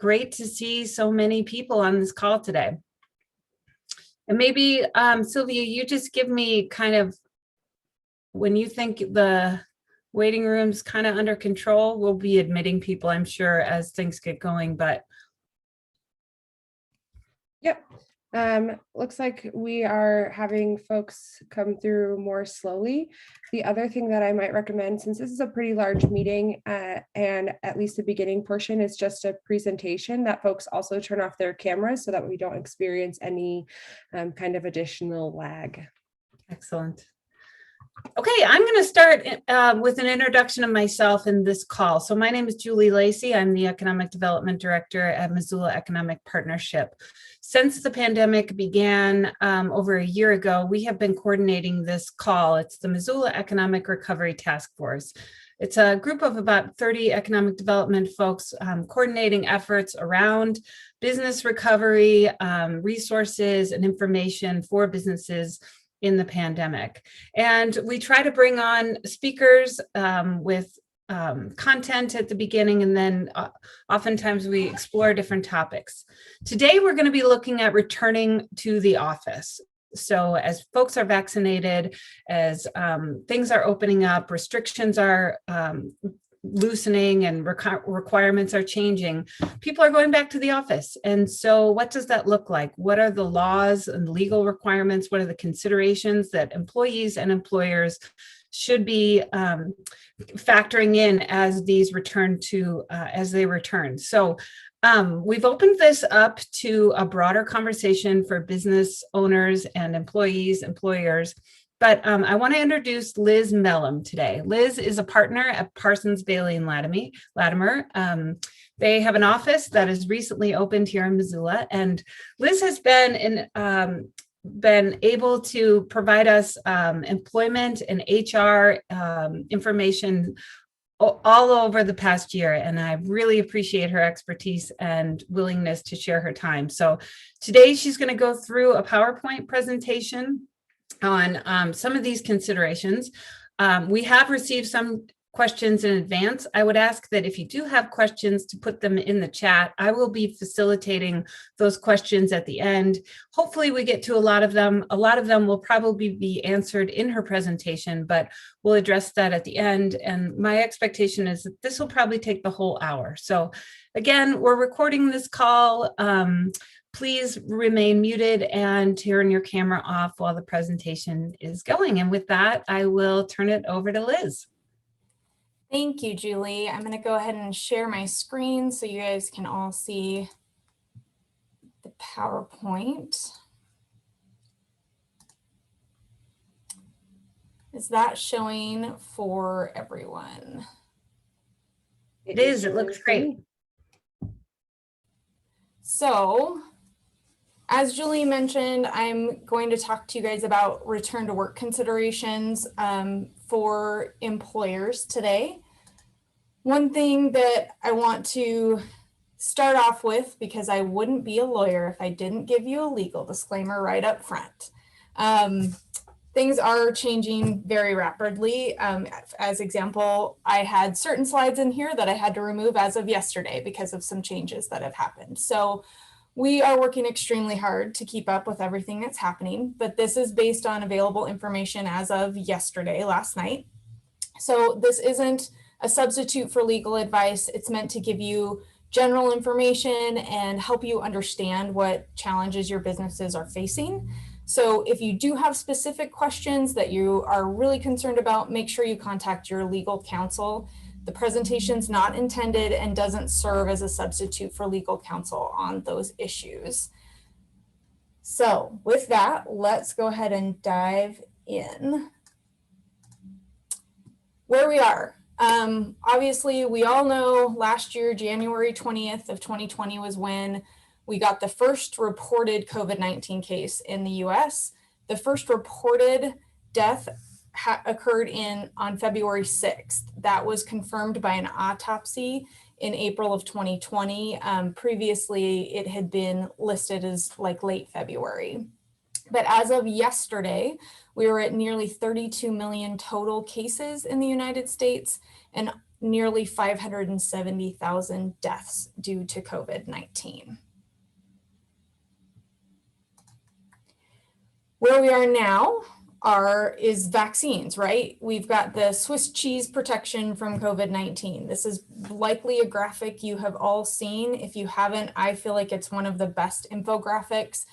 great to see so many people on this call today. And maybe, Sylvia, you just give me kind of, when you think the waiting room's kind of under control, we'll be admitting people, I'm sure, as things get going, but. Yep. Looks like we are having folks come through more slowly. The other thing that I might recommend, since this is a pretty large meeting and at least the beginning portion is just a presentation, that folks also turn off their cameras so that we don't experience any kind of additional lag. Excellent. Okay, I'm going to start with an introduction of myself in this call. So my name is Julie Lacey. I'm the Economic Development Director at Missoula Economic Partnership. Since the pandemic began over a year ago, we have been coordinating this call. It's the Missoula Economic Recovery Task Force. It's a group of about 30 economic development folks coordinating efforts around business recovery, resources, and information for businesses in the pandemic. And we try to bring on speakers with content at the beginning, and then oftentimes we explore different topics. Today, we're going to be looking at returning to the office. So as folks are vaccinated, as things are opening up, restrictions are loosening and requirements are changing, people are going back to the office. And so what does that look like? What are the laws and legal requirements? What are the considerations that employees and employers should be factoring in as these return to, as they return? So we've opened this up to a broader conversation for business owners and employees, employers. But I want to introduce Liz Mellem today. Liz is a partner at Parsons, Behle, and Latimer. They have an office that has recently opened here in Missoula, and Liz has been able to provide us employment and HR information all over the past year, and I really appreciate her expertise and willingness to share her time. So today she's going to go through a PowerPoint presentation on some of these considerations. We have received some questions in advance. I would ask that if you do have questions to put them in the chat. I will be facilitating those questions at the end. Hopefully we get to a lot of them. A lot of them will probably be answered in her presentation, but we'll address that at the end. And my expectation is that this will probably take the whole hour. So again, we're recording this call. Please remain muted and turn your camera off while the presentation is going. And with that, I will turn it over to Liz. Thank you, Julie. I'm going to go ahead and share my screen so you guys can all see the PowerPoint. Is that showing for everyone? It is. It looks great. So, as Julie mentioned, I'm going to talk to you guys about return to work considerations for employers today. One thing that I want to start off with, because I wouldn't be a lawyer if I didn't give you a legal disclaimer right up front. Things are changing very rapidly. As example, I had certain slides in here that I had to remove as of yesterday because of some changes that have happened. So we are working extremely hard to keep up with everything that's happening, but this is based on available information as of yesterday, last night. So this isn't a substitute for legal advice. It's meant to give you general information and help you understand what challenges your businesses are facing. So if you do have specific questions that you are really concerned about, make sure you contact your legal counsel. The presentation's not intended and doesn't serve as a substitute for legal counsel on those issues. So with that, let's go ahead and dive in. Where we are. Obviously, we all know last year, January 20th of 2020 was when we got the first reported COVID-19 case in the US. The first reported death occurred on February 6th. That was confirmed by an autopsy in April of 2020. Previously, it had been listed as like late February. But as of yesterday, we were at nearly 32 million total cases in the United States, and nearly 570,000 deaths due to COVID-19. Where we are now is vaccines, right? We've got the Swiss cheese protection from COVID-19. This is likely a graphic you have all seen. If you haven't, I feel like it's one of the best infographics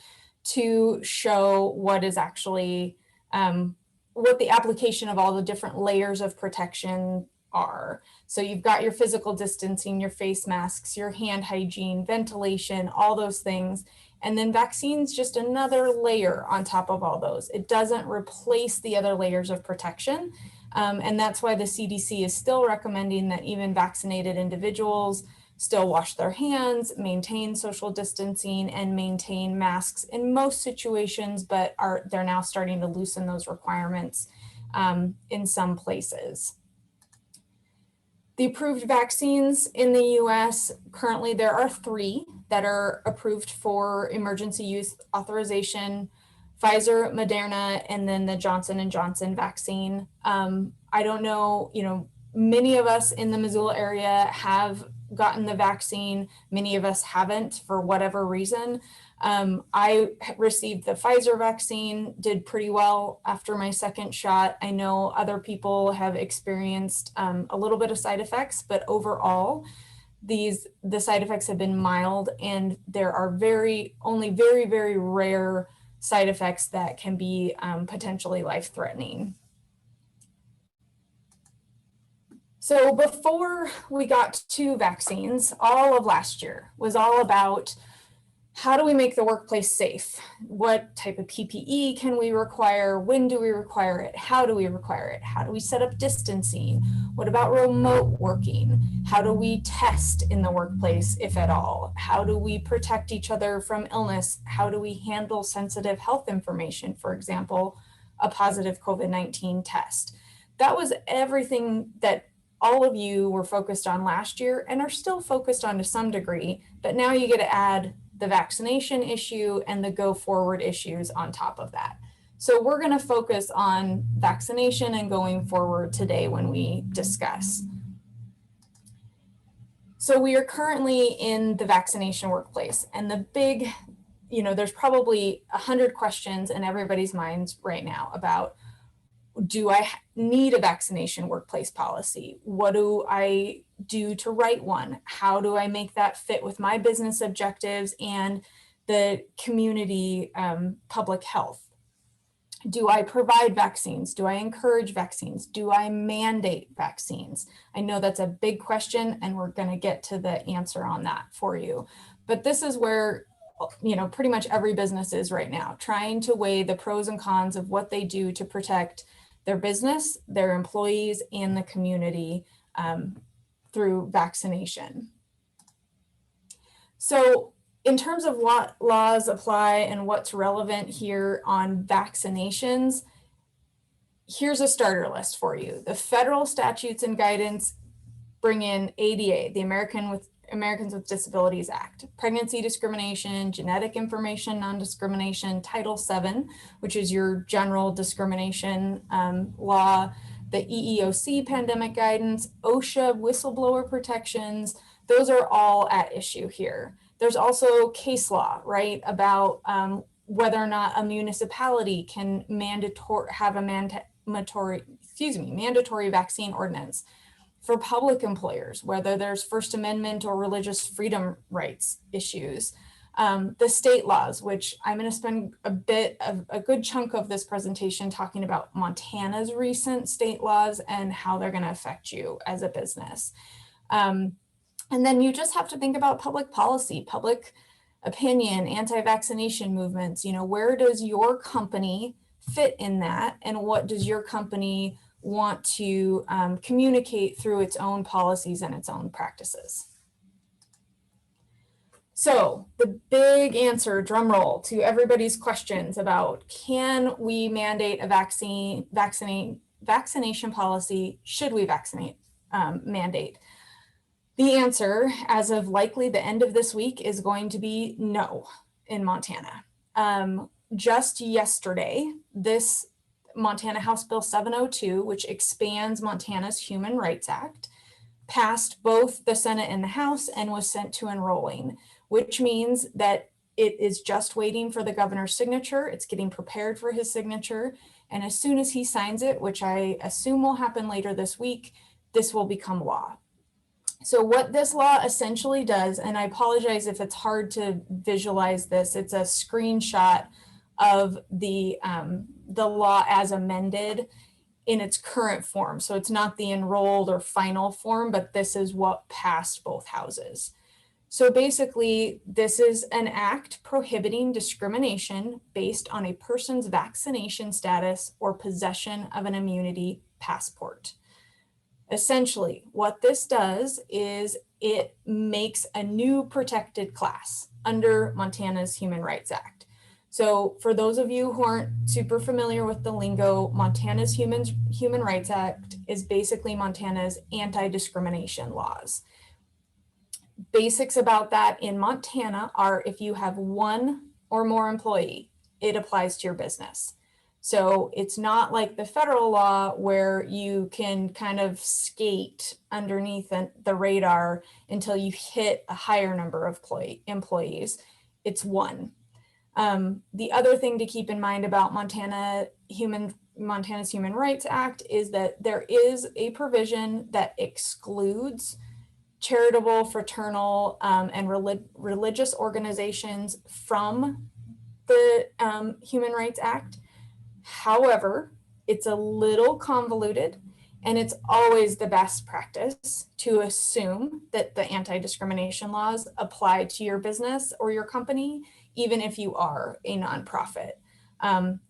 to show what is actually, what the application of all the different layers of protection are. So you've got your physical distancing, your face masks, your hand hygiene, ventilation, all those things. And then vaccines, just another layer on top of all those. It doesn't replace the other layers of protection. And that's why the CDC is still recommending that even vaccinated individuals still wash their hands, maintain social distancing, and maintain masks in most situations, but they're now starting to loosen those requirements in some places. The approved vaccines in the US, currently there are 3 that are approved for emergency use authorization: Pfizer, Moderna, and then the Johnson & Johnson vaccine. I don't know, many of us in the Missoula area have gotten the vaccine. Many of us haven't for whatever reason. I received the Pfizer vaccine, did pretty well after my second shot. I know other people have experienced a little bit of side effects, but overall, the side effects have been mild, and there are only very, very rare side effects that can be potentially life-threatening. So before we got to vaccines, all of last year was all about how do we make the workplace safe? What type of PPE can we require? When do we require it? How do we require it? How do we set up distancing? What about remote working? How do we test in the workplace, if at all? How do we protect each other from illness? How do we handle sensitive health information? For example, a positive COVID-19 test. That was everything that all of you were focused on last year and are still focused on to some degree, but now you get to add the vaccination issue and the go forward issues on top of that. So we're going to focus on vaccination and going forward today when we discuss. So we are currently in the vaccination workplace, and the big, there's probably 100 questions in everybody's minds right now about, do I need a vaccination workplace policy? What do I do to write one? How do I make that fit with my business objectives and the community public health? Do I provide vaccines? Do I encourage vaccines? Do I mandate vaccines? I know that's a big question, and we're going to get to the answer on that for you. But this is where pretty much every business is right now, trying to weigh the pros and cons of what they do to protect their business, their employees, and the community through vaccination. So in terms of what laws apply and what's relevant here on vaccinations, here's a starter list for you. The federal statutes and guidance bring in ADA, the Americans with Disabilities Act, pregnancy discrimination, genetic information non-discrimination, Title VII, which is your general discrimination law, the EEOC pandemic guidance, OSHA whistleblower protections. Those are all at issue here. There's also case law, right, about whether or not a municipality can have a mandatory vaccine ordinance for public employers, whether there's First Amendment or religious freedom rights issues. The state laws, which I'm going to spend a good chunk of this presentation talking about Montana's recent state laws and how they're going to affect you as a business. And then you just have to think about public policy, public opinion, anti-vaccination movements. Where does your company fit in that? And what does your company want to communicate through its own policies and its own practices? So the big answer, drum roll, to everybody's questions about, can we mandate a vaccination policy? Should we mandate? The answer, as of likely the end of this week, is going to be no in Montana. Just yesterday, this Montana House Bill 702, which expands Montana's Human Rights Act, passed both the Senate and the House and was sent to enrolling, which means that it is just waiting for the governor's signature. It's getting prepared for his signature. And as soon as he signs it, which I assume will happen later this week, this will become law. So what this law essentially does, and I apologize if it's hard to visualize this, it's a screenshot of the law as amended in its current form. So it's not the enrolled or final form, but this is what passed both houses. So basically, this is an act prohibiting discrimination based on a person's vaccination status or possession of an immunity passport. Essentially, what this does is it makes a new protected class under Montana's Human Rights Act. So for those of you who aren't super familiar with the lingo, Montana's Human Rights Act is basically Montana's anti-discrimination laws. Basics about that in Montana are if you have one or more employee, it applies to your business. So it's not like the federal law where you can kind of skate underneath the radar until you hit a higher number of employees. It's one. The other thing to keep in mind about Montana's Human Rights Act is that there is a provision that excludes charitable, fraternal, and religious organizations from the Human Rights Act. However, it's a little convoluted, and it's always the best practice to assume that the anti-discrimination laws apply to your business or your company, even if you are a nonprofit.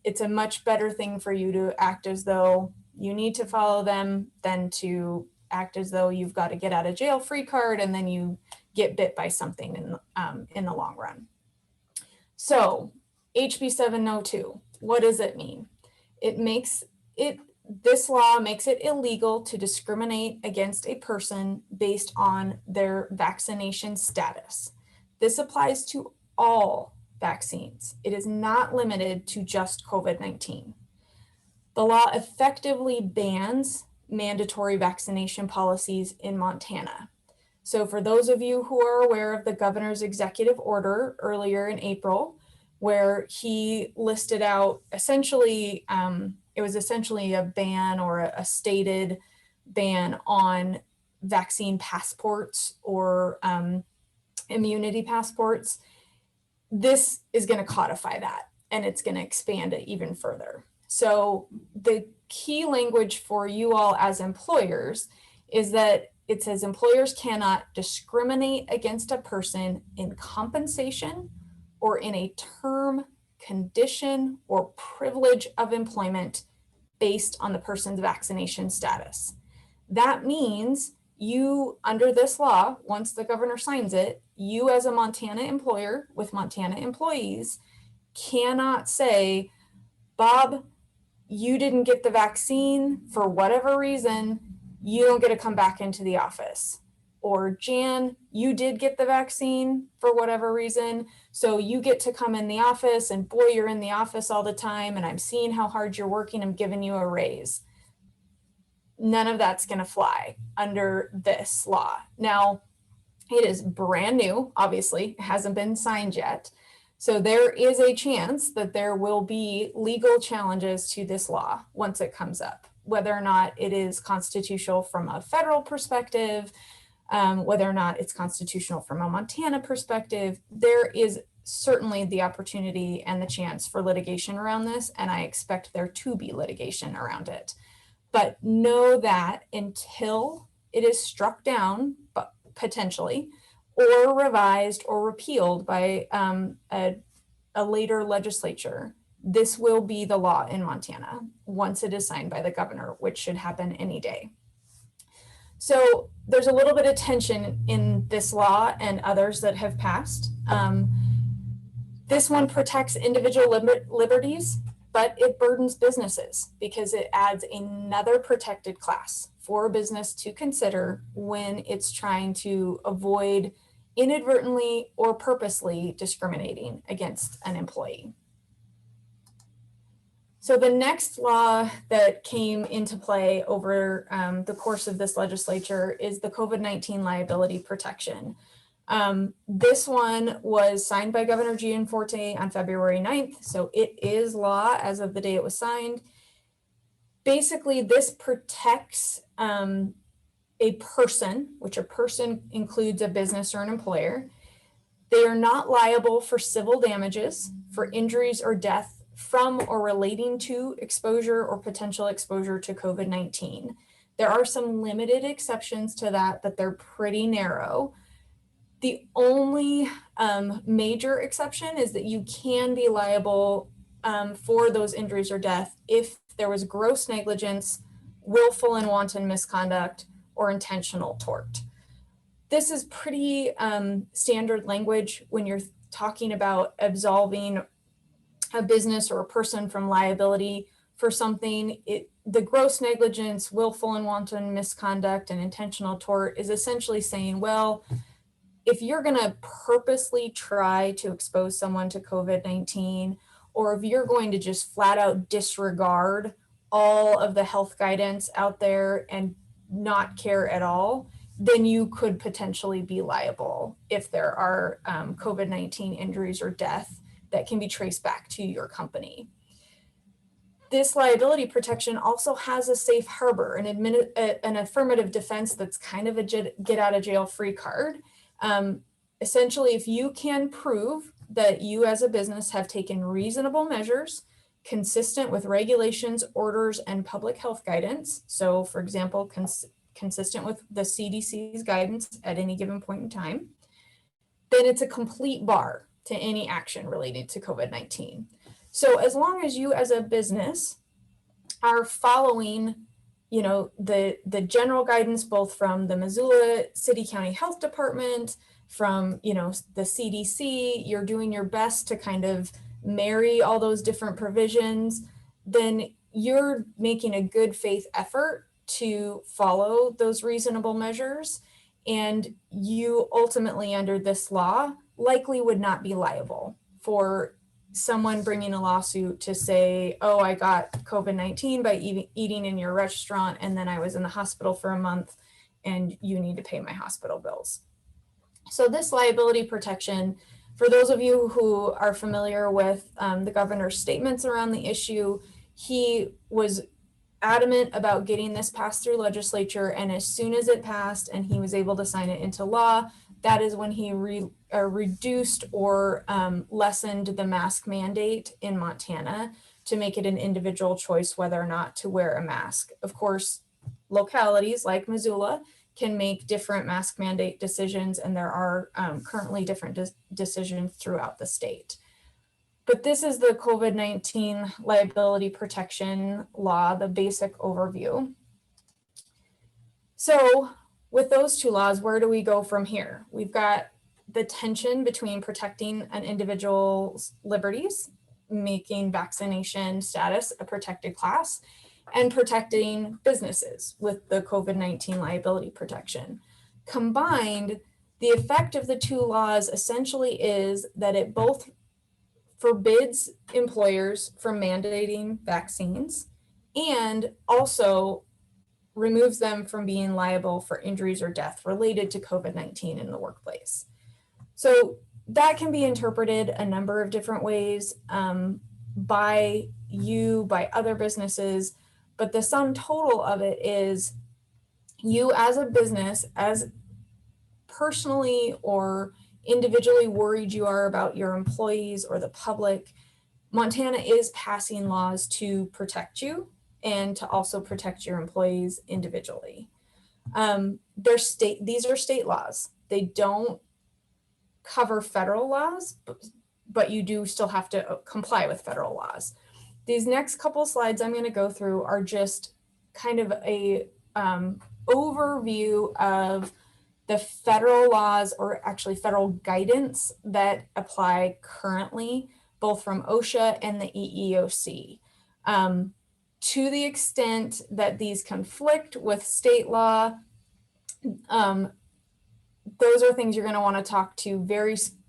It's a much better thing for you to act as though you need to follow them than to act as though you've got to get out of jail free card and then you get bit by something in the long run. So HB 702, what does it mean? This law makes it illegal to discriminate against a person based on their vaccination status. This applies to all vaccines. It is not limited to just COVID-19. The law effectively bans mandatory vaccination policies in Montana. So for those of you who are aware of the governor's executive order earlier in April, where he listed out essentially, it was essentially a ban or a stated ban on vaccine passports or immunity passports. This is going to codify that and it's going to expand it even further. So the key language for you all as employers is that it says employers cannot discriminate against a person in compensation or in a term, condition, or privilege of employment based on the person's vaccination status. That means you, under this law, once the governor signs it, you as a Montana employer with Montana employees cannot say, Bob, you didn't get the vaccine for whatever reason, you don't get to come back into the office. Or Jan, you did get the vaccine for whatever reason, so you get to come in the office and boy, you're in the office all the time and I'm seeing how hard you're working, I'm giving you a raise. None of that's gonna fly under this law. Now, it is brand new, obviously, it hasn't been signed yet. So there is a chance that there will be legal challenges to this law once it comes up, whether or not it is constitutional from a federal perspective, whether or not it's constitutional from a Montana perspective. There is certainly the opportunity and the chance for litigation around this, and I expect there to be litigation around it. But know that until it is struck down, but potentially, or revised or repealed by a later legislature, this will be the law in Montana once it is signed by the governor, which should happen any day. So there's a little bit of tension in this law and others that have passed. This one protects individual liberties, but it burdens businesses because it adds another protected class for a business to consider when it's trying to avoid inadvertently or purposely discriminating against an employee. So the next law that came into play over the course of this legislature is the COVID-19 Liability Protection. This one was signed by Governor Gianforte on February 9th, so it is law as of the day it was signed. Basically, this protects a person, which a person includes a business or an employer. They are not liable for civil damages for injuries or death from or relating to exposure or potential exposure to COVID-19. There are some limited exceptions to that, but they're pretty narrow. The only major exception is that you can be liable for those injuries or death if there was gross negligence, willful and wanton misconduct, or intentional tort. This is pretty standard language when you're talking about absolving a business or a person from liability for something. The gross negligence, willful and wanton misconduct, and intentional tort is essentially saying, well, if you're going to purposely try to expose someone to COVID-19, or if you're going to just flat out disregard all of the health guidance out there and not care at all, then you could potentially be liable if there are COVID-19 injuries or death that can be traced back to your company. This liability protection also has a safe harbor, an affirmative defense that's kind of a get out of jail free card. Essentially, if you can prove that you as a business have taken reasonable measures consistent with regulations, orders, and public health guidance, so for example, consistent with the CDC's guidance at any given point in time, then it's a complete bar to any action related to COVID-19. So as long as you as a business are following, the general guidance, both from the Missoula City County Health Department, from, the CDC, you're doing your best to kind of marry all those different provisions, then you're making a good faith effort to follow those reasonable measures. And you ultimately, under this law, likely would not be liable for someone bringing a lawsuit to say, oh, I got COVID-19 by eating in your restaurant, and then I was in the hospital for a month, and you need to pay my hospital bills. So this liability protection, for those of you who are familiar with the governor's statements around the issue, he was adamant about getting this passed through legislature, and as soon as it passed and he was able to sign it into law, that is when he reduced or lessened the mask mandate in Montana to make it an individual choice whether or not to wear a mask. Of course, localities like Missoula can make different mask mandate decisions, and there are currently different decisions throughout the state. But this is the COVID-19 liability protection law, the basic overview. So with those two laws, where do we go from here? We've got the tension between protecting an individual's liberties, making vaccination status a protected class, and protecting businesses with the COVID-19 liability protection. Combined, the effect of the two laws essentially is that it both forbids employers from mandating vaccines and also removes them from being liable for injuries or death related to COVID-19 in the workplace. So that can be interpreted a number of different ways by other businesses, but the sum total of it is you as a business, as personally or individually worried you are about your employees or the public, Montana is passing laws to protect you and to also protect your employees individually. These are state laws. They don't cover federal laws, but you do still have to comply with federal laws. These next couple slides I'm going to go through are just kind of a overview of the federal laws, or actually federal guidance, that apply currently, both from OSHA and the EEOC. To the extent that these conflict with state law, those are things you're going to want to talk to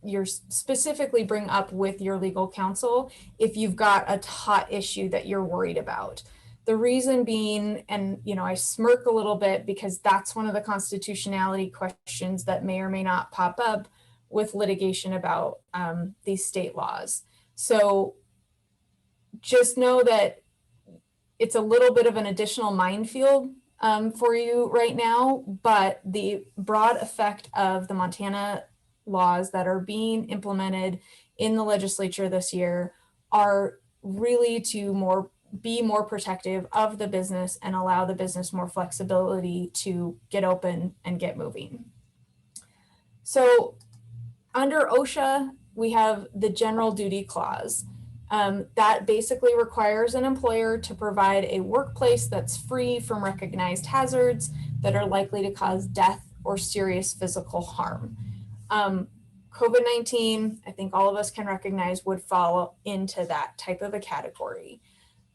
you're specifically bring up with your legal counsel if you've got a hot issue that you're worried about. The reason being, and I smirk a little bit because that's one of the constitutionality questions that may or may not pop up with litigation about these state laws. So just know that it's a little bit of an additional minefield for you right now, but the broad effect of the Montana laws that are being implemented in the legislature this year are really to be more protective of the business and allow the business more flexibility to get open and get moving. So under OSHA, we have the general duty clause. That basically requires an employer to provide a workplace that's free from recognized hazards that are likely to cause death or serious physical harm. COVID-19, I think all of us can recognize, would fall into that type of a category.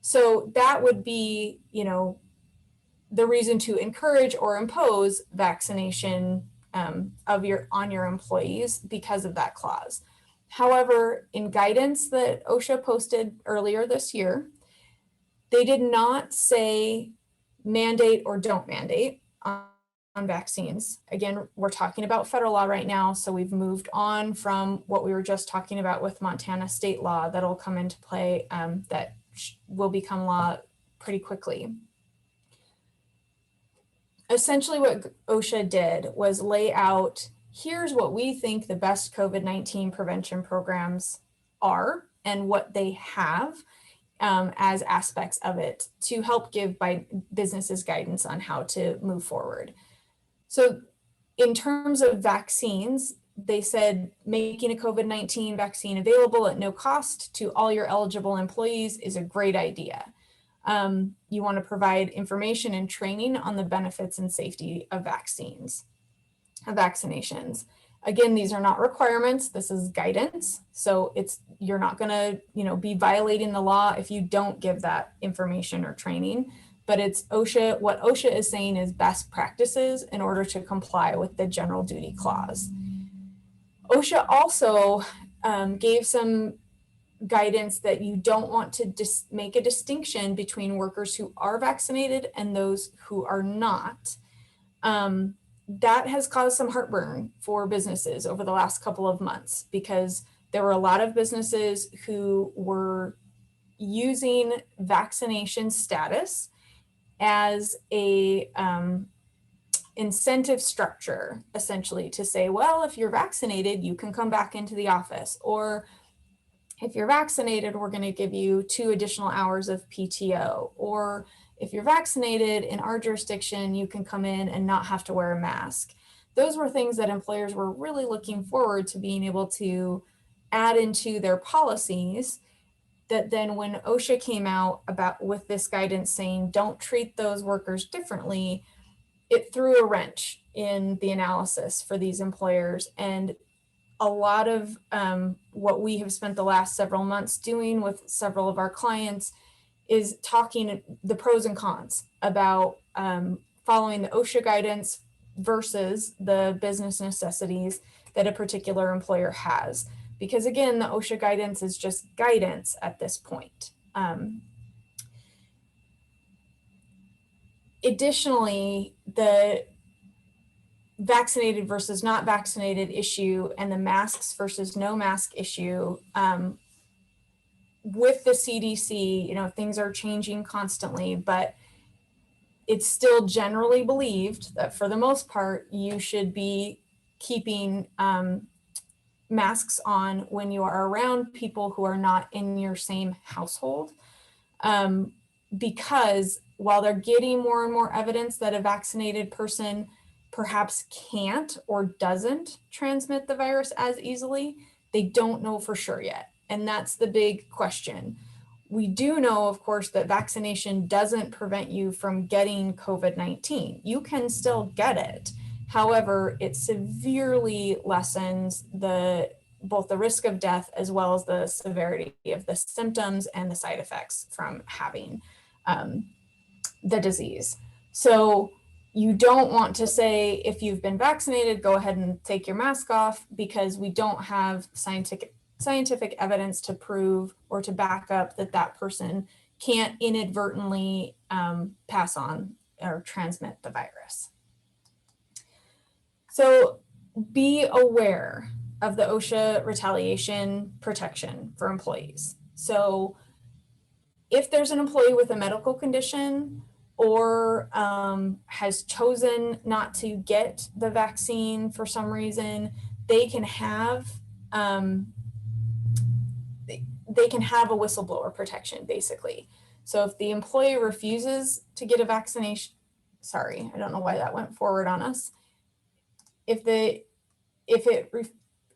So that would be, the reason to encourage or impose vaccination on your employees because of that clause. However, in guidance that OSHA posted earlier this year, they did not say mandate or don't mandate on vaccines. Again, we're talking about federal law right now, so we've moved on from what we were just talking about with Montana state law that'll come into play that will become law pretty quickly. Essentially what OSHA did was lay out, here's what we think the best COVID-19 prevention programs are and what they have as aspects of it to help give businesses guidance on how to move forward. So in terms of vaccines, they said making a COVID-19 vaccine available at no cost to all your eligible employees is a great idea. You want to provide information and training on the benefits and safety of vaccinations. Again, these are not requirements. This is guidance. So you're not going to, be violating the law if you don't give that information or training. But it's OSHA. What OSHA is saying is best practices in order to comply with the general duty clause. OSHA also gave some guidance that you don't want to make a distinction between workers who are vaccinated and those who are not. That has caused some heartburn for businesses over the last couple of months because there were a lot of businesses who were using vaccination status as a incentive structure, essentially, to say, well, if you're vaccinated, you can come back into the office, or if you're vaccinated, we're going to give you 2 additional hours of PTO, or if you're vaccinated in our jurisdiction, you can come in and not have to wear a mask. Those were things that employers were really looking forward to being able to add into their policies, that then when OSHA came out with this guidance saying don't treat those workers differently, it threw a wrench in the analysis for these employers. And a lot of what we have spent the last several months doing with several of our clients is talking the pros and cons about following the OSHA guidance versus the business necessities that a particular employer has. Because again, the OSHA guidance is just guidance at this point. Additionally, the vaccinated versus not vaccinated issue and the masks versus no mask issue, with the CDC, things are changing constantly, but it's still generally believed that for the most part, you should be keeping masks on when you are around people who are not in your same household. Because while they're getting more and more evidence that a vaccinated person perhaps can't or doesn't transmit the virus as easily, they don't know for sure yet. And that's the big question. We do know, of course, that vaccination doesn't prevent you from getting COVID-19. You can still get it. However, it severely lessens both the risk of death as well as the severity of the symptoms and the side effects from having the disease. So You don't want to say, if you've been vaccinated, go ahead and take your mask off, because we don't have scientific evidence to prove or to back up that that person can't inadvertently pass on or transmit the virus. So be aware of the OSHA retaliation protection for employees. So if there's an employee with a medical condition or has chosen not to get the vaccine for some reason, they can have a whistleblower protection, basically. So if the employee refuses to get a vaccination, sorry, I don't know why that went forward on us. If an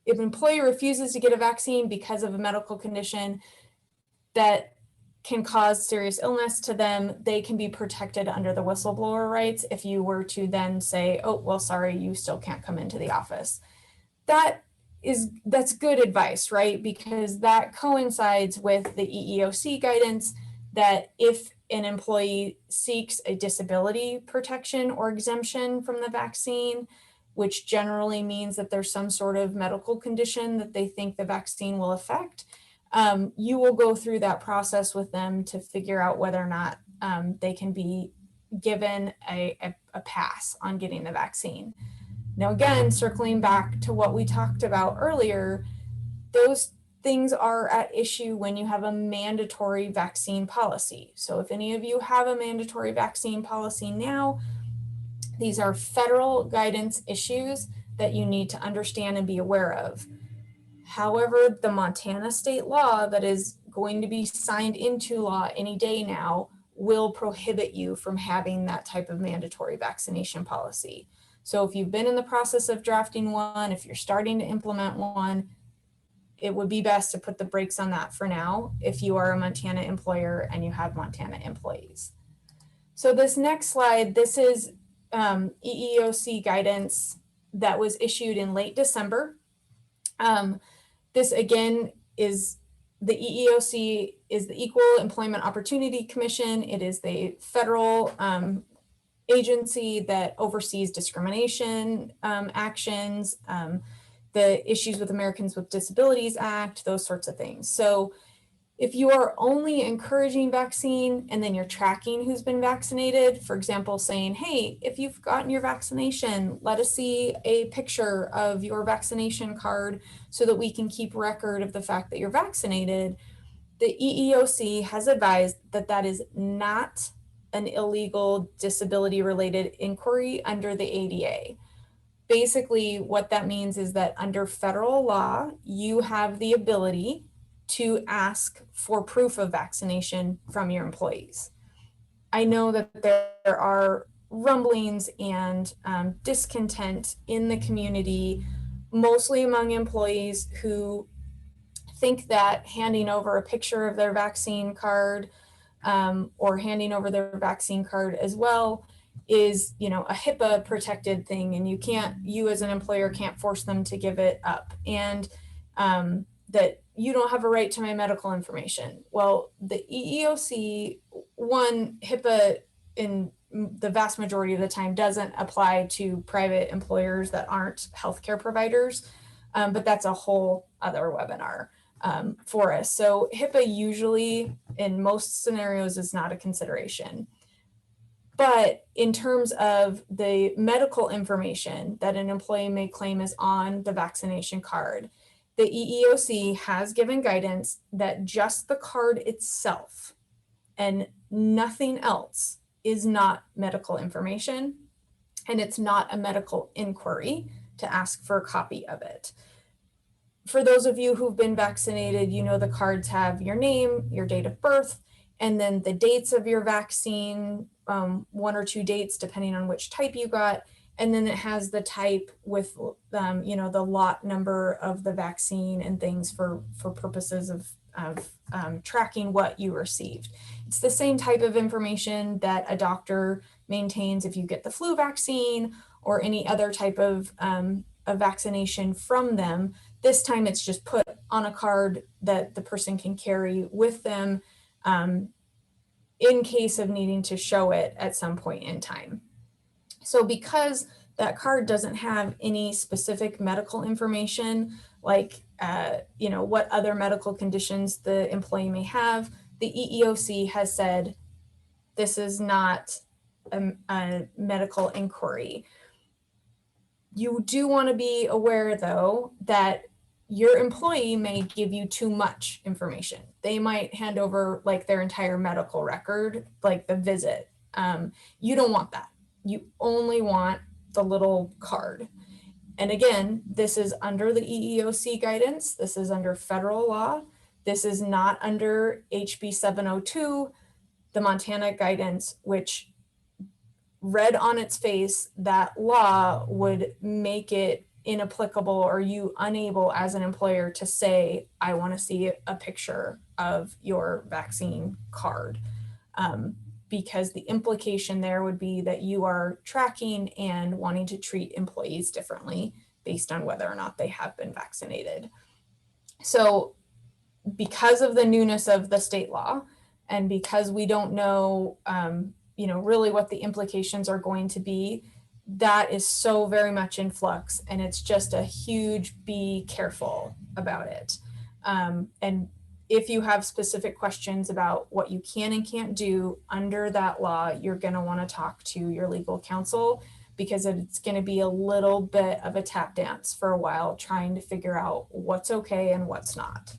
employee refuses to get a vaccine because of a medical condition that can cause serious illness to them, they can be protected under the whistleblower rights if you were to then say, oh, well, sorry, you still can't come into the office. That's good advice, right? Because that coincides with the EEOC guidance that if an employee seeks a disability protection or exemption from the vaccine, which generally means that there's some sort of medical condition that they think the vaccine will affect, you will go through that process with them to figure out whether or not they can be given a pass on getting the vaccine. Now, again, circling back to what we talked about earlier, those things are at issue when you have a mandatory vaccine policy. So if any of you have a mandatory vaccine policy now, these are federal guidance issues that you need to understand and be aware of. However, the Montana state law that is going to be signed into law any day now will prohibit you from having that type of mandatory vaccination policy. So if you've been in the process of drafting one, if you're starting to implement one, it would be best to put the brakes on that for now if you are a Montana employer and you have Montana employees. So this next slide, this is EEOC guidance that was issued in late December. This again is the EEOC is the Equal Employment Opportunity Commission. It is the federal agency that oversees discrimination actions, the Issues with Americans with Disabilities Act, those sorts of things. So if you are only encouraging vaccine and then you're tracking who's been vaccinated, for example, saying, hey, if you've gotten your vaccination, let us see a picture of your vaccination card so that we can keep record of the fact that you're vaccinated, the EEOC has advised that that is not an illegal disability-related inquiry under the ADA. Basically, what that means is that under federal law, you have the ability to ask for proof of vaccination from your employees. I know that there are rumblings and discontent in the community, mostly among employees who think that handing over a picture of their vaccine card or handing over their vaccine card as well is, you know, a HIPAA protected thing, and you as an employer can't force them to give it up, and that you don't have a right to my medical information. Well, the EEOC, one, HIPAA in the vast majority of the time doesn't apply to private employers that aren't healthcare providers, but that's a whole other webinar for us. So HIPAA usually in most scenarios is not a consideration. But in terms of the medical information that an employee may claim is on the vaccination card, the EEOC has given guidance that just the card itself and nothing else is not medical information, and it's not a medical inquiry to ask for a copy of it. For those of you who've been vaccinated, you know the cards have your name, your date of birth, and then the dates of your vaccine, one or two dates depending on which type you got, and then it has the type with you know, the lot number of the vaccine and things for purposes of tracking what you received. It's the same type of information that a doctor maintains if you get the flu vaccine or any other type of a vaccination from them. This time it's just put on a card that the person can carry with them in case of needing to show it at some point in time. So because that card doesn't have any specific medical information, like what other medical conditions the employee may have, the EEOC has said this is not a medical inquiry. You do want to be aware, though, that your employee may give you too much information. They might hand over like their entire medical record, like the visit. You don't want that. You only want the little card. And again, this is under the EEOC guidance. This is under federal law. This is not under HB 702, the Montana guidance, which read on its face, that law would make it inapplicable or you unable as an employer to say, I want to see a picture of your vaccine card. Because the implication there would be that you are tracking and wanting to treat employees differently based on whether or not they have been vaccinated. So because of the newness of the state law, and because we don't know, really what the implications are going to be, that is so very much in flux, and it's just a huge be careful about it. And if you have specific questions about what you can and can't do under that law, you're going to want to talk to your legal counsel, because it's going to be a little bit of a tap dance for a while trying to figure out what's okay and what's not.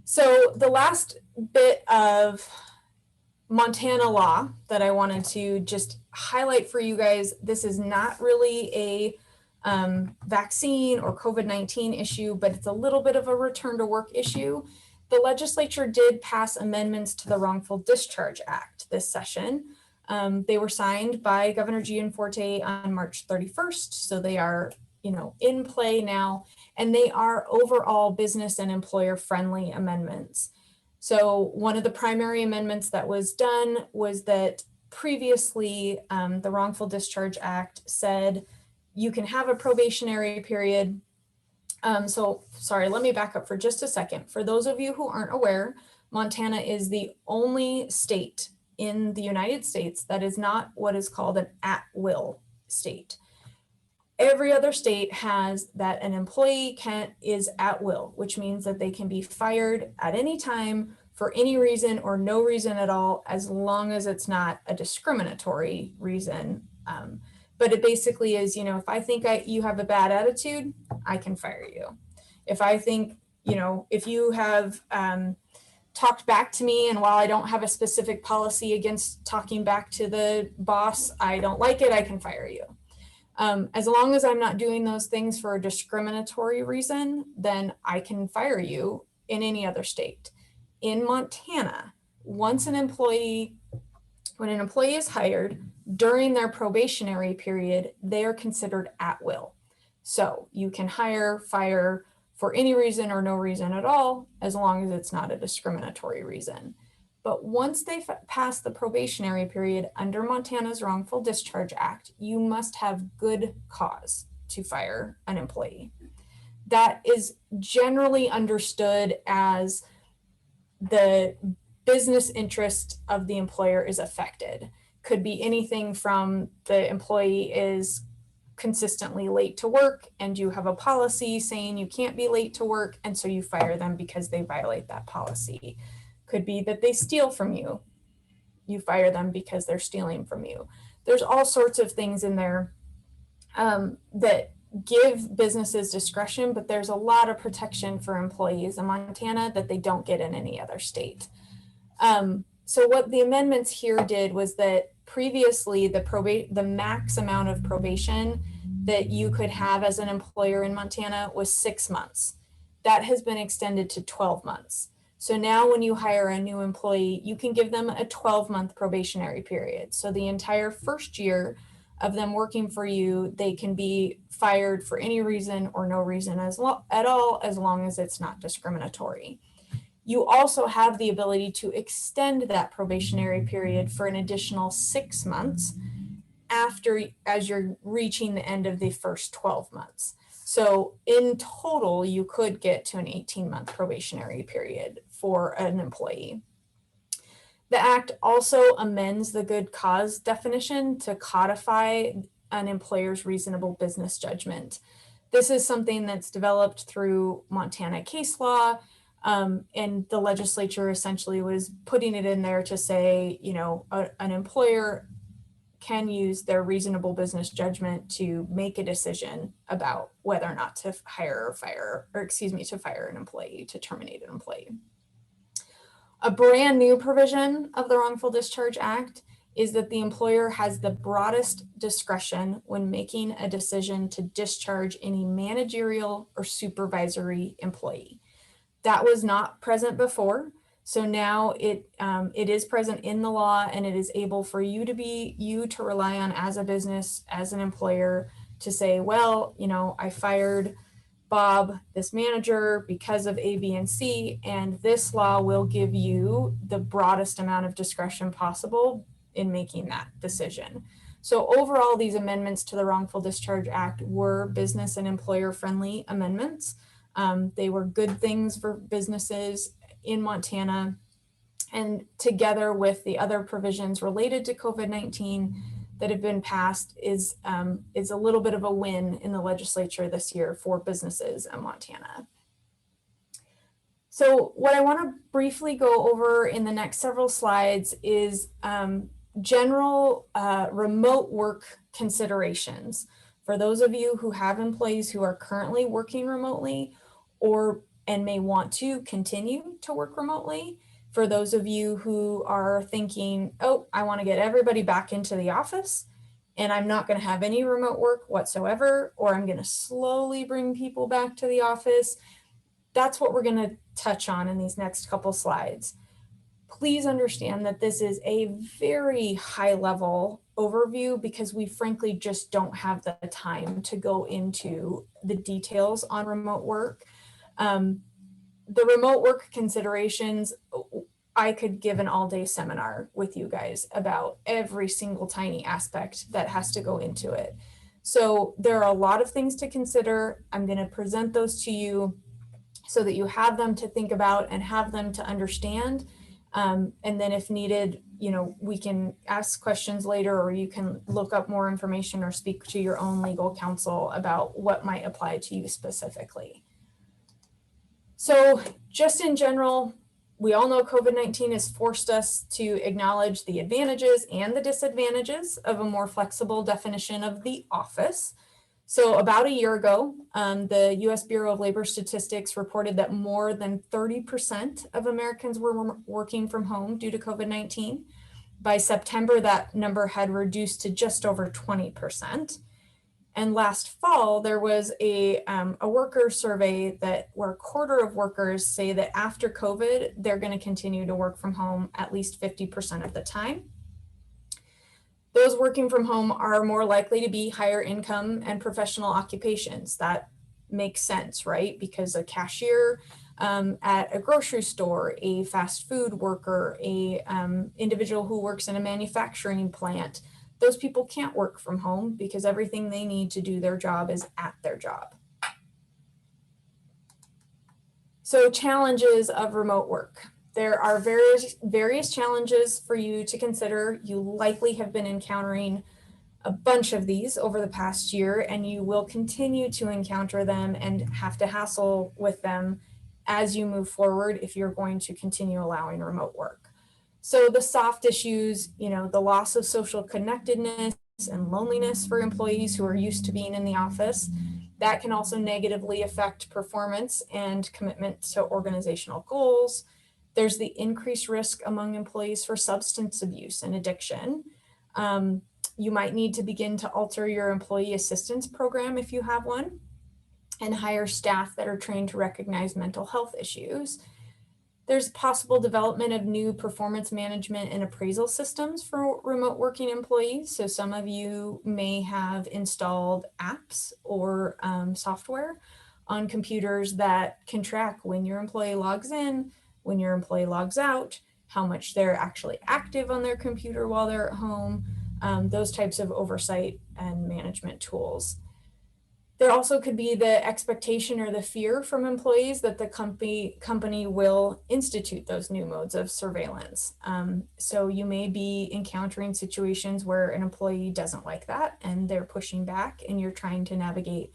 So the last bit of Montana law that I wanted to just highlight for you guys, this is not really a vaccine or COVID-19 issue, but it's a little bit of a return to work issue. The legislature did pass amendments to the Wrongful Discharge Act this session. They were signed by Governor Gianforte on March 31st. So they are, in play now, and they are overall business and employer friendly amendments. So one of the primary amendments that was done was that previously the Wrongful Discharge Act said you can have a probationary period. Sorry, let me back up for just a second. For those of you who aren't aware, Montana is the only state in the United States that is not what is called an at-will state. Every other state has that an employee is at will, which means that they can be fired at any time for any reason or no reason at all, as long as it's not a discriminatory reason. But it basically is, if I think you have a bad attitude, I can fire you. If I think, if you have talked back to me, and while I don't have a specific policy against talking back to the boss, I don't like it, I can fire you. As long as I'm not doing those things for a discriminatory reason, then I can fire you in any other state. In Montana, when an employee is hired during their probationary period, they are considered at will. So you can hire, fire for any reason or no reason at all, as long as it's not a discriminatory reason. But once they pass the probationary period under Montana's Wrongful Discharge Act, you must have good cause to fire an employee. That is generally understood as the business interest of the employer is affected. Could be anything from the employee is consistently late to work and you have a policy saying you can't be late to work, and so you fire them because they violate that policy. Could be that they steal from you. You fire them because they're stealing from you. There's all sorts of things in there that give businesses discretion, but there's a lot of protection for employees in Montana that they don't get in any other state. So what the amendments here did was that previously the max amount of probation that you could have as an employer in Montana was 6 months. That has been extended to 12 months. So now when you hire a new employee, you can give them a 12-month probationary period. So the entire first year of them working for you, they can be fired for any reason or no reason at all, as long as it's not discriminatory. You also have the ability to extend that probationary period for an additional 6 months as you're reaching the end of the first 12 months. So in total, you could get to an 18-month probationary period for an employee. The Act also amends the good cause definition to codify an employer's reasonable business judgment. This is something that's developed through Montana case law, and the legislature essentially was putting it in there to say, you know, an employer can use their reasonable business judgment to make a decision about whether or not to hire or fire, or excuse me, to fire an employee, to terminate an employee. A brand new provision of the Wrongful Discharge Act is that the employer has the broadest discretion when making a decision to discharge any managerial or supervisory employee. That was not present before. So now it is present in the law, and it is able for you to rely on as a business, as an employer, to say, well, you know, I fired Bob, this manager, because of A, B, and C, and this law will give you the broadest amount of discretion possible in making that decision. So overall, these amendments to the Wrongful Discharge Act were business and employer friendly amendments. They were good things for businesses in Montana, and together with the other provisions related to COVID-19 that have been passed is a little bit of a win in the legislature this year for businesses in Montana. So what I want to briefly go over in the next several slides is general remote work considerations. For those of you who have employees who are currently working remotely and may want to continue to work remotely. For those of you who are thinking, oh, I want to get everybody back into the office and I'm not going to have any remote work whatsoever, or I'm going to slowly bring people back to the office. That's what we're going to touch on in these next couple slides. Please understand that this is a very high level overview because we frankly just don't have the time to go into the details on remote work. The remote work considerations, I could give an all-day seminar with you guys about every single tiny aspect that has to go into it. So there are a lot of things to consider. I'm going to present those to you so that you have them to think about and have them to understand. And then if needed, you know, we can ask questions later, or you can look up more information or speak to your own legal counsel about what might apply to you specifically. So just in general, we all know COVID-19 has forced us to acknowledge the advantages and the disadvantages of a more flexible definition of the office. So about a year ago, the US Bureau of Labor Statistics reported that more than 30% of Americans were working from home due to COVID-19. By September, that number had reduced to just over 20%. And last fall, there was a worker survey where a quarter of workers say that after COVID, they're going to continue to work from home at least 50% of the time. Those working from home are more likely to be higher income and professional occupations. That makes sense, right? Because a cashier at a grocery store, a fast food worker, a individual who works in a manufacturing plant, those people can't work from home because everything they need to do their job is at their job. So challenges of remote work. There are various challenges for you to consider. You likely have been encountering a bunch of these over the past year, and you will continue to encounter them and have to hassle with them as you move forward if you're going to continue allowing remote work. So the soft issues, you know, the loss of social connectedness and loneliness for employees who are used to being in the office, that can also negatively affect performance and commitment to organizational goals. There's the increased risk among employees for substance abuse and addiction. You might need to begin to alter your employee assistance program if you have one, and hire staff that are trained to recognize mental health issues. There's possible development of new performance management and appraisal systems for remote working employees. So some of you may have installed apps or software on computers that can track when your employee logs in, when your employee logs out, how much they're actually active on their computer while they're at home, those types of oversight and management tools. There also could be the expectation or the fear from employees that the company will institute those new modes of surveillance. So you may be encountering situations where an employee doesn't like that and they're pushing back, and you're trying to navigate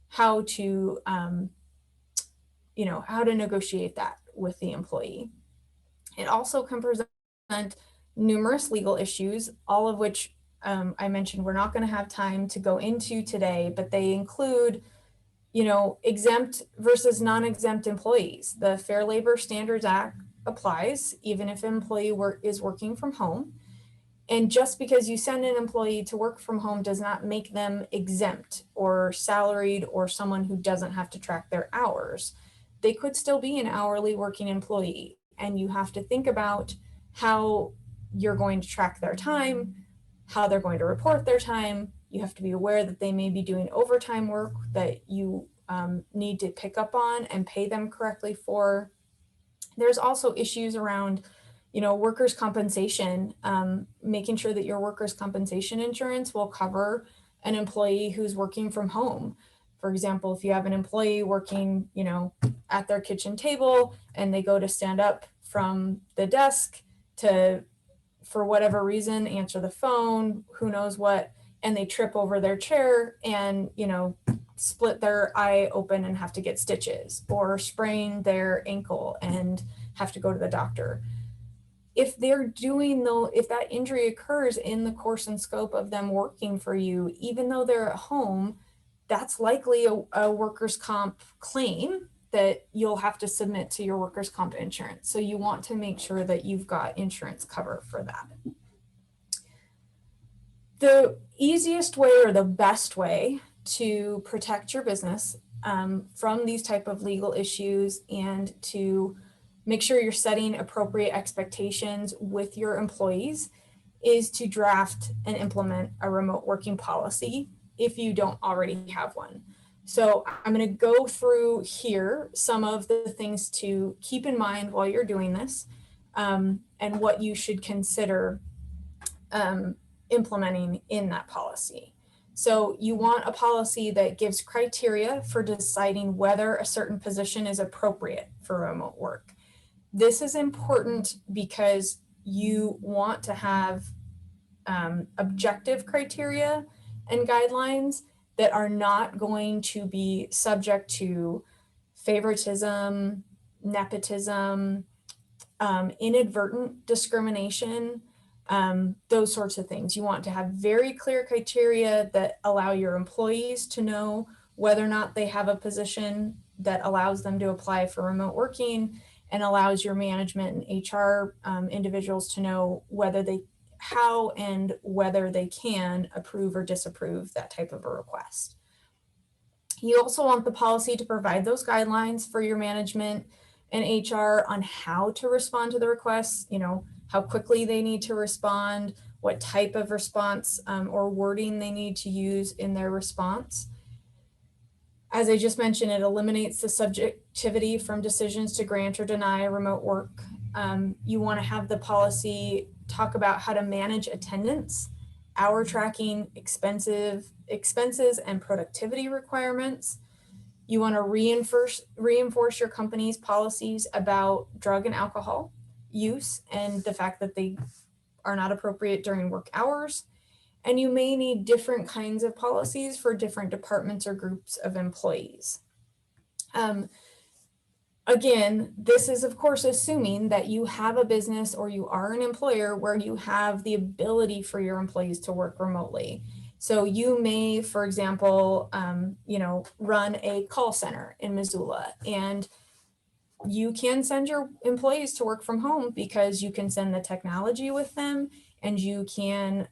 how to, how to negotiate that with the employee. It also can present numerous legal issues, all of which I mentioned we're not going to have time to go into today, but they include, exempt versus non-exempt employees. The Fair Labor Standards Act applies even if an employee is working from home. And just because you send an employee to work from home does not make them exempt or salaried or someone who doesn't have to track their hours. They could still be an hourly working employee, and you have to think about how you're going to track their time, how they're going to report their time. You have to be aware that they may be doing overtime work that you need to pick up on and pay them correctly for. There's also issues around, workers' compensation, making sure that your workers' compensation insurance will cover an employee who's working from home. For example, if you have an employee working, at their kitchen table and they go to stand up from the desk to, for whatever reason, answer the phone, who knows what, and they trip over their chair and, split their eye open and have to get stitches, or sprain their ankle and have to go to the doctor. If that injury occurs in the course and scope of them working for you, even though they're at home, that's likely a workers' comp claim that you'll have to submit to your workers' comp insurance. So you want to make sure that you've got insurance cover for that. The easiest way or the best way to protect your business from these type of legal issues and to make sure you're setting appropriate expectations with your employees is to draft and implement a remote working policy if you don't already have one. So I'm going to go through here some of the things to keep in mind while you're doing this, and what you should consider implementing in that policy. So you want a policy that gives criteria for deciding whether a certain position is appropriate for remote work. This is important because you want to have objective criteria and guidelines that are not going to be subject to favoritism, nepotism, inadvertent discrimination, those sorts of things. You want to have very clear criteria that allow your employees to know whether or not they have a position that allows them to apply for remote working, and allows your management and HR individuals to know how and whether they can approve or disapprove that type of a request. You also want the policy to provide those guidelines for your management and HR on how to respond to the requests, how quickly they need to respond, what type of response or wording they need to use in their response. As I just mentioned, it eliminates the subjectivity from decisions to grant or deny remote work. You want to have the policy talk about how to manage attendance, hour tracking, expenses, and productivity requirements. You want to reinforce your company's policies about drug and alcohol use and the fact that they are not appropriate during work hours. And you may need different kinds of policies for different departments or groups of employees. Again, this is of course assuming that you have a business or you are an employer where you have the ability for your employees to work remotely. So you may, for example, run a call center in Missoula, and you can send your employees to work from home because you can send the technology with them, and you can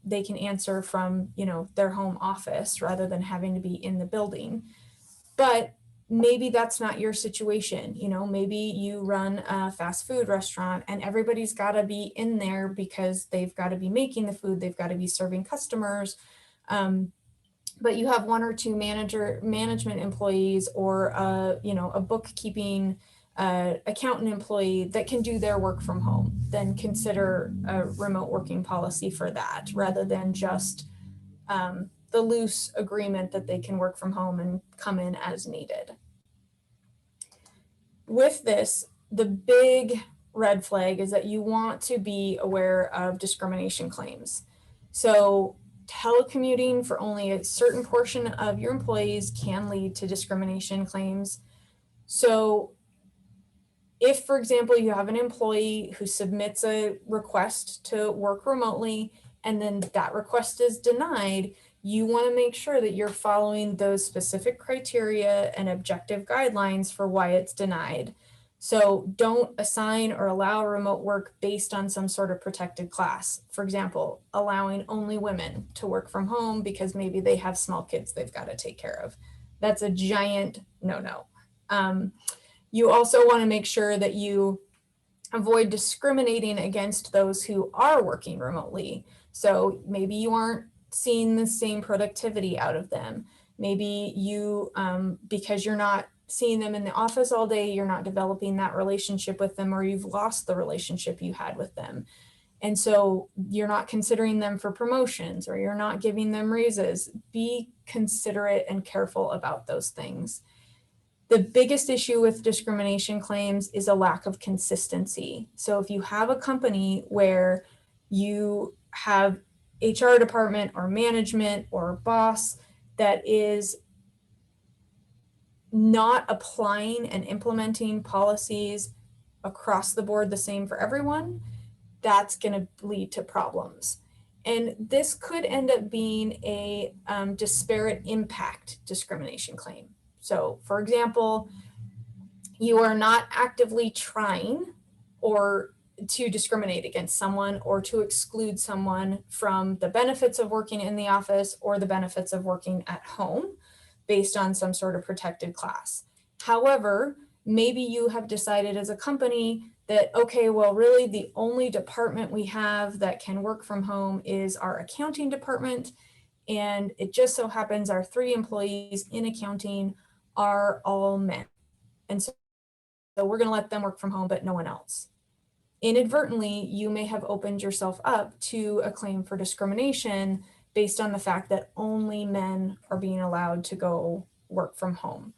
they can answer from their home office rather than having to be in the building. But maybe that's not your situation. Maybe you run a fast food restaurant and everybody's got to be in there because they've got to be making the food, they've got to be serving customers. But you have one or two management employees or a bookkeeping accountant employee that can do their work from home. Then consider a remote working policy for that rather than just the the loose agreement that they can work from home and come in as needed. With this, the big red flag is that you want to be aware of discrimination claims. So telecommuting for only a certain portion of your employees can lead to discrimination claims. So if, for example, you have an employee who submits a request to work remotely and then that request is denied, you want to make sure that you're following those specific criteria and objective guidelines for why it's denied. So don't assign or allow remote work based on some sort of protected class. For example, allowing only women to work from home because maybe they have small kids they've got to take care of. That's a giant no-no. You also want to make sure that you avoid discriminating against those who are working remotely. So maybe you aren't seeing the same productivity out of them. Maybe you, because you're not seeing them in the office all day, you're not developing that relationship with them, or you've lost the relationship you had with them. And so you're not considering them for promotions, or you're not giving them raises. Be considerate and careful about those things. The biggest issue with discrimination claims is a lack of consistency. So if you have a company where you have HR department or management or boss that is not applying and implementing policies across the board the same for everyone, that's going to lead to problems. And this could end up being a disparate impact discrimination claim. So for example, you are not actively trying or to discriminate against someone or to exclude someone from the benefits of working in the office or the benefits of working at home based on some sort of protected class. However, maybe you have decided as a company that, okay, well, really the only department we have that can work from home is our accounting department. And it just so happens our 3 employees in accounting are all men. And so we're going to let them work from home, but no one else. Inadvertently, you may have opened yourself up to a claim for discrimination based on the fact that only men are being allowed to go work from home.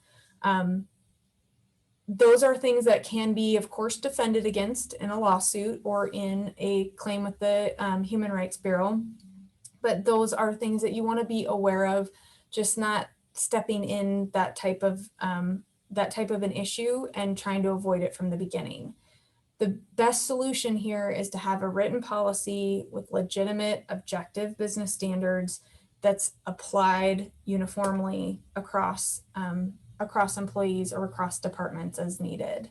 Those are things that can be, of course, defended against in a lawsuit or in a claim with the Human Rights Bureau. But those are things that you want to be aware of, just not stepping in that type of an issue and trying to avoid it from the beginning. The best solution here is to have a written policy with legitimate, objective business standards that's applied uniformly across employees or across departments as needed.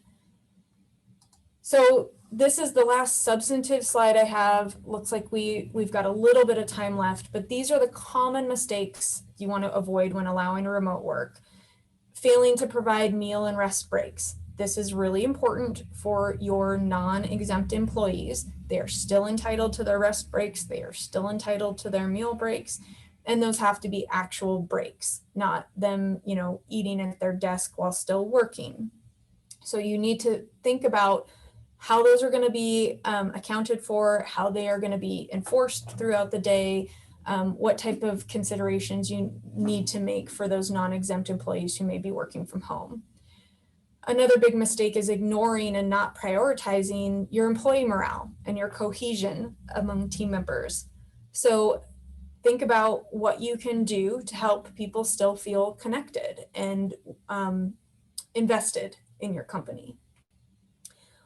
So this is the last substantive slide I have. Looks like we've got a little bit of time left, but these are the common mistakes you want to avoid when allowing remote work. Failing to provide meal and rest breaks. This is really important for your non-exempt employees. They are still entitled to their rest breaks. They are still entitled to their meal breaks. And those have to be actual breaks, not them, eating at their desk while still working. So you need to think about how those are going to be accounted for, how they are going to be enforced throughout the day, what type of considerations you need to make for those non-exempt employees who may be working from home. Another big mistake is ignoring and not prioritizing your employee morale and your cohesion among team members. So think about what you can do to help people still feel connected and invested in your company.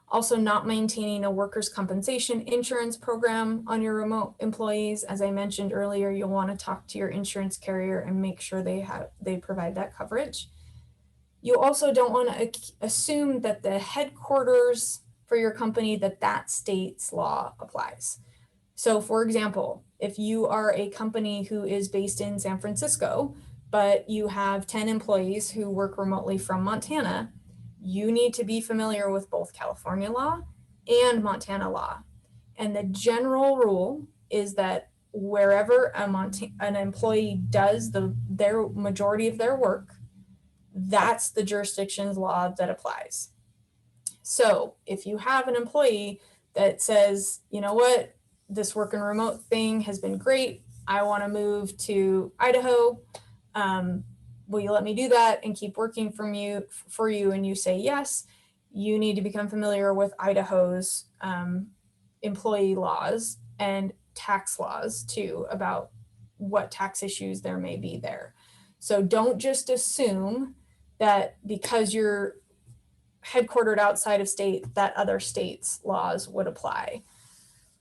Also, not maintaining a workers' compensation insurance program on your remote employees. As I mentioned earlier, you'll want to talk to your insurance carrier and make sure they provide that coverage. You also don't want to assume that the headquarters for your company, that state's law applies. So for example, if you are a company who is based in San Francisco, but you have 10 employees who work remotely from Montana, you need to be familiar with both California law and Montana law. And the general rule is that wherever an employee does their majority of their work, that's the jurisdiction's law that applies. So if you have an employee that says, you know what, this work and remote thing has been great, I want to move to Idaho. Will you let me do that and keep working for you? And you say yes, you need to become familiar with Idaho's employee laws and tax laws too, about what tax issues there may be there. So don't just assume that because you're headquartered outside of state, that other states' laws would apply.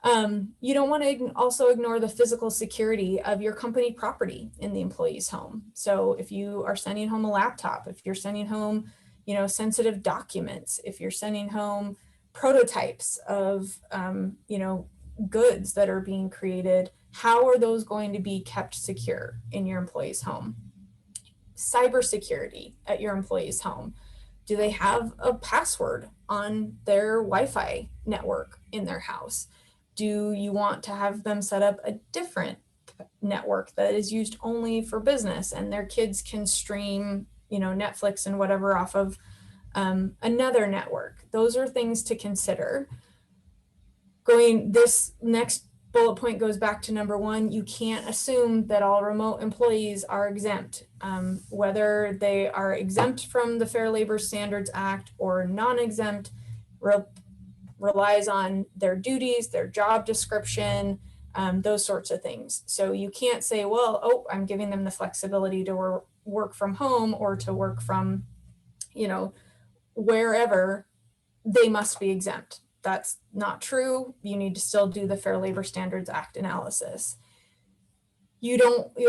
You don't want to also ignore the physical security of your company property in the employee's home. So if you are sending home a laptop, if you're sending home, sensitive documents, if you're sending home prototypes of, goods that are being created, how are those going to be kept secure in your employee's home? Cybersecurity at your employee's home. Do they have a password on their Wi-Fi network in their house? Do you want to have them set up a different network that is used only for business and their kids can stream, Netflix and whatever off of another network? Those are things to consider. This next bullet point goes back to number one. You can't assume that all remote employees are exempt. Whether they are exempt from the Fair Labor Standards Act or non-exempt relies on their duties, their job description, those sorts of things. So you can't say, well, I'm giving them the flexibility to work from home or to work from, wherever, they must be exempt. That's not true. You need to still do the Fair Labor Standards Act analysis. You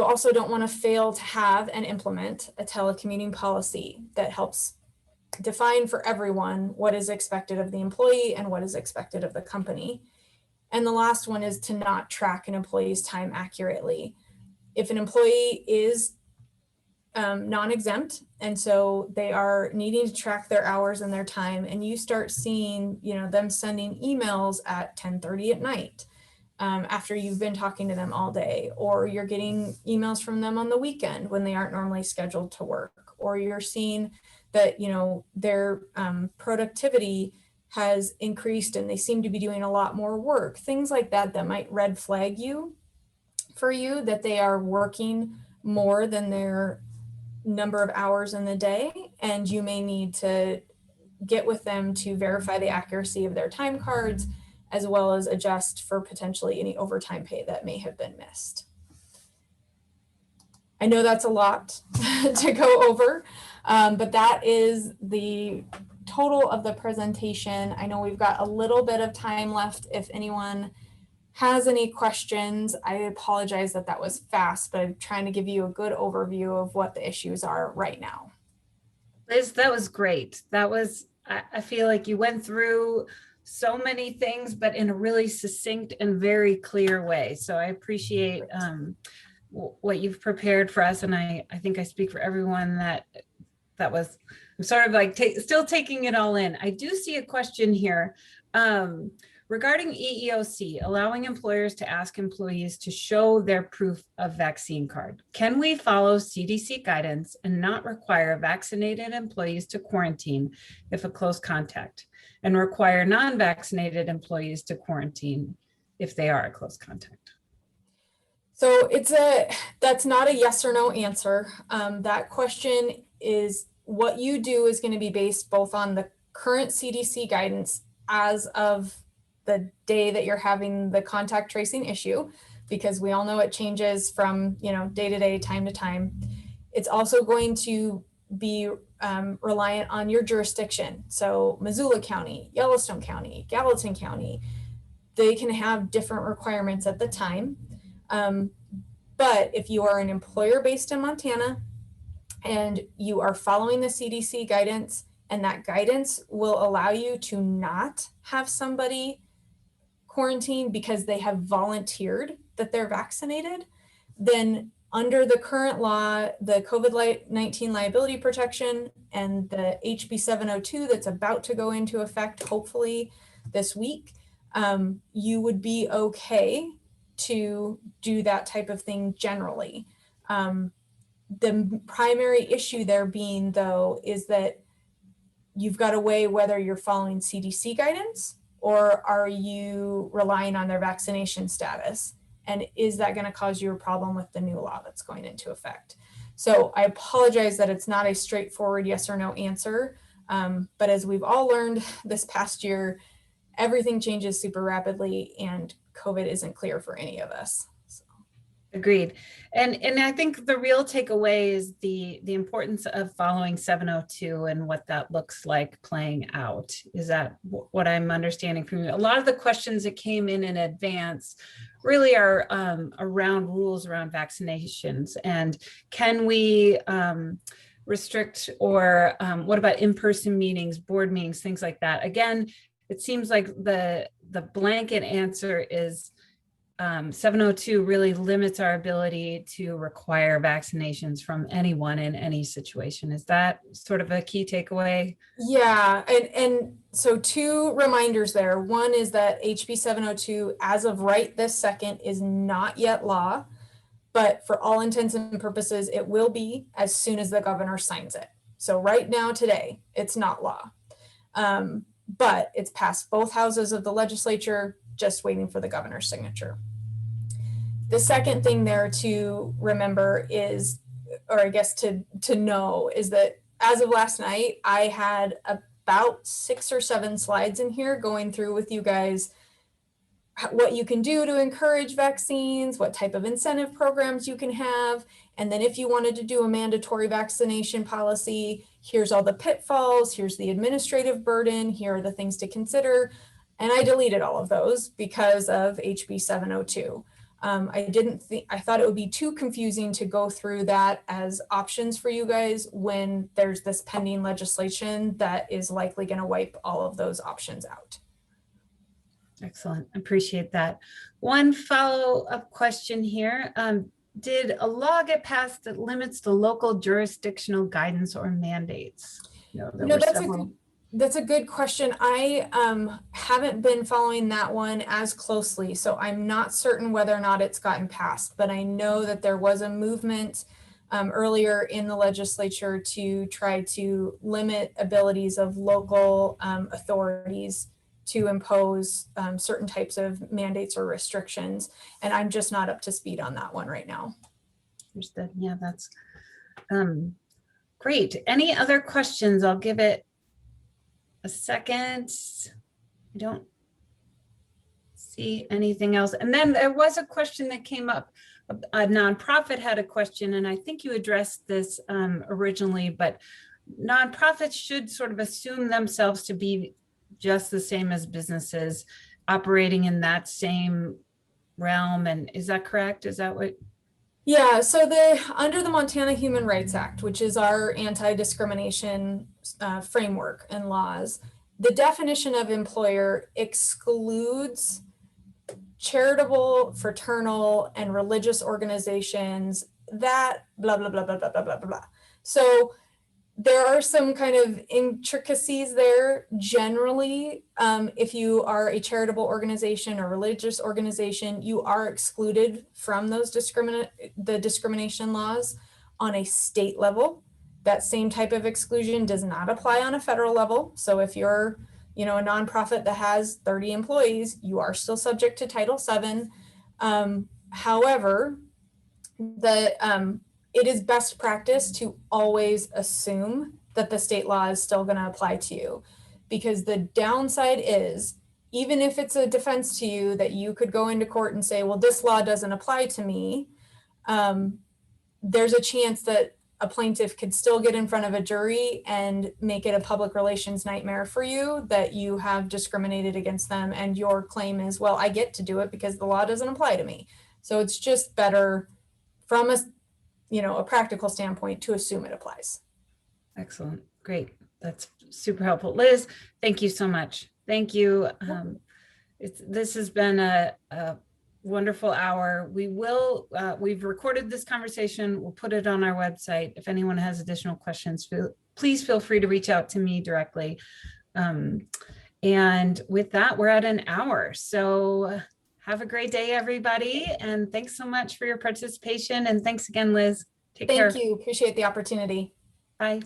also don't want to fail to have and implement a telecommuting policy that helps define for everyone what is expected of the employee and what is expected of the company. And the last one is to not track an employee's time accurately. If an employee is non-exempt, and so they are needing to track their hours and their time, and you start seeing, them sending emails at 10:30 at night after you've been talking to them all day, or you're getting emails from them on the weekend when they aren't normally scheduled to work, or you're seeing that, their productivity has increased and they seem to be doing a lot more work, things like that, that might red flag for you that they are working more than their number of hours in the day, and you may need to get with them to verify the accuracy of their time cards, as well as adjust for potentially any overtime pay that may have been missed. I know that's a lot to go over, but that is the total of the presentation. I know we've got a little bit of time left. If anyone has any questions, I apologize that was fast, but I'm trying to give you a good overview of what the issues are right now. Liz, that was great. I feel like you went through so many things, but in a really succinct and very clear way. So I appreciate what you've prepared for us. And I think I speak for everyone that was, I'm sort of like still taking it all in. I do see a question here. Regarding EEOC, allowing employers to ask employees to show their proof of vaccine card. Can we follow CDC guidance and not require vaccinated employees to quarantine if a close contact, and require non-vaccinated employees to quarantine if they are a close contact? So that's not a yes or no answer. That question is, what you do is going to be based both on the current CDC guidance as of the day that you're having the contact tracing issue, because we all know it changes from, day to day, time to time. It's also going to be reliant on your jurisdiction. So Missoula County, Yellowstone County, Gallatin County, they can have different requirements at the time. But if you are an employer based in Montana and you are following the CDC guidance, and that guidance will allow you to not have somebody quarantine because they have volunteered that they're vaccinated, then under the current law, the COVID-19 Liability Protection and the HB 702 that's about to go into effect, hopefully this week, you would be okay to do that type of thing generally. The primary issue there being, though, is that you've got to weigh whether you're following CDC guidance or are you relying on their vaccination status. And is that going to cause you a problem with the new law that's going into effect? So I apologize that it's not a straightforward yes or no answer. But as we've all learned this past year, everything changes super rapidly and COVID isn't clear for any of us. So. Agreed. And I think the real takeaway is the importance of following 702 and what that looks like playing out. Is that what I'm understanding from you? A lot of the questions that came in advance really are around rules around vaccinations, and can we restrict, or what about in-person meetings, board meetings, things like that? Again, it seems like the blanket answer is 702 really limits our ability to require vaccinations from anyone in any situation. Is that sort of a key takeaway? Yeah, and so 2 reminders there. One is that HB 702, as of right this second, is not yet law, but for all intents and purposes, it will be as soon as the governor signs it. So right now, today, it's not law, but it's passed both houses of the legislature, just waiting for the governor's signature. The second thing there to remember is, or I guess to know, is that as of last night, I had about 6 or 7 slides in here going through with you guys what you can do to encourage vaccines, what type of incentive programs you can have. And then if you wanted to do a mandatory vaccination policy, here's all the pitfalls, here's the administrative burden, here are the things to consider. And I deleted all of those because of HB 702. I thought it would be too confusing to go through that as options for you guys when there's this pending legislation that is likely going to wipe all of those options out. Excellent. Appreciate that. One follow-up question here. Did a law get passed that limits the local jurisdictional guidance or mandates? That's a good question. I haven't been following that one as closely, so I'm not certain whether or not it's gotten passed, but I know that there was a movement earlier in the legislature to try to limit abilities of local authorities to impose certain types of mandates or restrictions. And I'm just not up to speed on that one right now. Understood. Yeah, that's great. Any other questions? I'll give it a second. I don't see anything else. And then there was a question that came up. A nonprofit had a question, and I think you addressed this originally, but nonprofits should sort of assume themselves to be just the same as businesses operating in that same realm. And is that correct? Is that what? Yeah, so under the Montana Human Rights Act, which is our anti-discrimination framework and laws, the definition of employer excludes charitable, fraternal, and religious organizations that blah, blah, blah, blah, blah, blah, blah, blah. So there are some kind of intricacies there. Generally, if you are a charitable organization or religious organization, you are excluded from those the discrimination laws on a state level. That same type of exclusion does not apply on a federal level. So if you're, a nonprofit that has 30 employees, you are still subject to Title VII. However, it is best practice to always assume that the state law is still going to apply to you, because the downside is, even if it's a defense to you that you could go into court and say, well, this law doesn't apply to me, there's a chance that a plaintiff could still get in front of a jury and make it a public relations nightmare for you that you have discriminated against them, and your claim is, well, I get to do it because the law doesn't apply to me. So it's just better from a practical standpoint to assume it applies. Excellent. Great. That's super helpful. Liz, thank you so much. Thank you. This has been a wonderful hour. We've recorded this conversation. We'll put it on our website. If anyone has additional questions, please feel free to reach out to me directly. And with that, we're at an hour. So have a great day, everybody. And thanks so much for your participation. And thanks again, Liz. Take care. Thank you. Appreciate the opportunity. Bye.